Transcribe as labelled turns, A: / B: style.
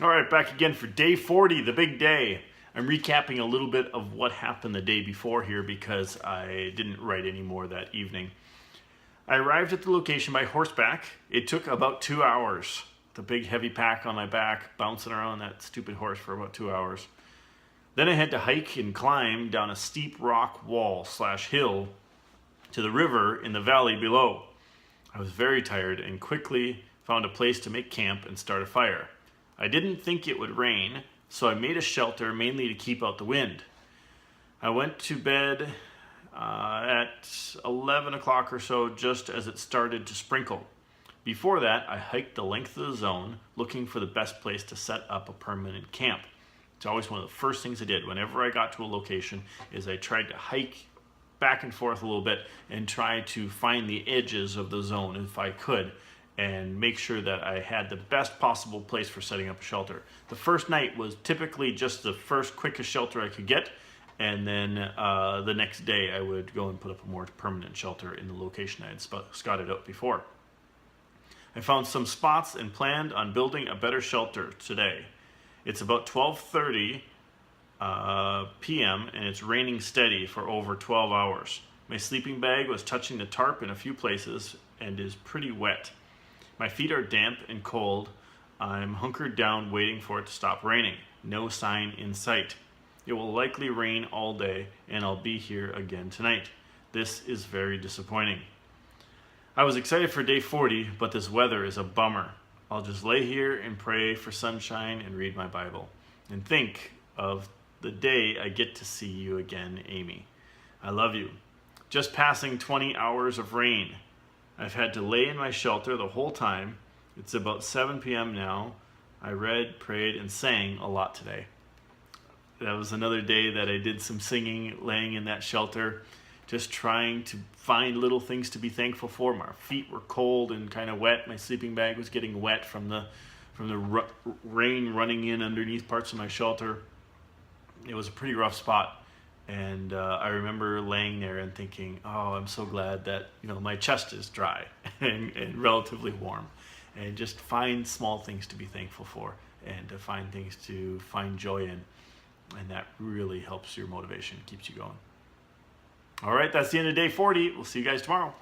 A: All right, back again for day 40, the big day. I'm recapping a little bit of what happened the day before here because I didn't write any more that evening. I arrived at the location by horseback. It took about 2 hours. The big heavy pack on my back, bouncing around that stupid horse for about 2 hours. Then I had to hike and climb down a steep rock wall / hill to the river in the valley below. I was very tired and quickly found a place to make camp and start a fire. I didn't think it would rain, so I made a shelter mainly to keep out the wind. I went to bed at 11 o'clock or so, just as it started to sprinkle. Before that, I hiked the length of the zone, looking for the best place to set up a permanent camp. It's always one of the first things I did whenever I got to a location, is I tried to hike back and forth a little bit and try to find the edges of the zone if I could, and make sure that I had the best possible place for setting up a shelter. The first night was typically just the first quickest shelter I could get, and then the next day I would go and put up a more permanent shelter in the location I had scouted out before. I found some spots and planned on building a better shelter today. It's about 12:30 p.m. and it's raining steady for over 12 hours. My sleeping bag was touching the tarp in a few places and is pretty wet. My feet are damp and cold. I'm hunkered down waiting for it to stop raining. No sign in sight. It will likely rain all day and I'll be here again tonight. This is very disappointing. I was excited for day 40, but this weather is a bummer. I'll just lay here and pray for sunshine and read my Bible and think of the day I get to see you again, Amy. I love you. Just passing 20 hours of rain. I've had to lay in my shelter the whole time. It's about 7 p.m. now. I read, prayed, and sang a lot today. That was another day that I did some singing, laying in that shelter, just trying to find little things to be thankful for. My feet were cold and kind of wet. My sleeping bag was getting wet from the rain running in underneath parts of my shelter. It was a pretty rough spot. And I remember laying there and thinking, oh, I'm so glad that my chest is dry and relatively warm. And just find small things to be thankful for and to find things to find joy in. And that really helps your motivation, keeps you going. All right, that's the end of day 40. We'll see you guys tomorrow.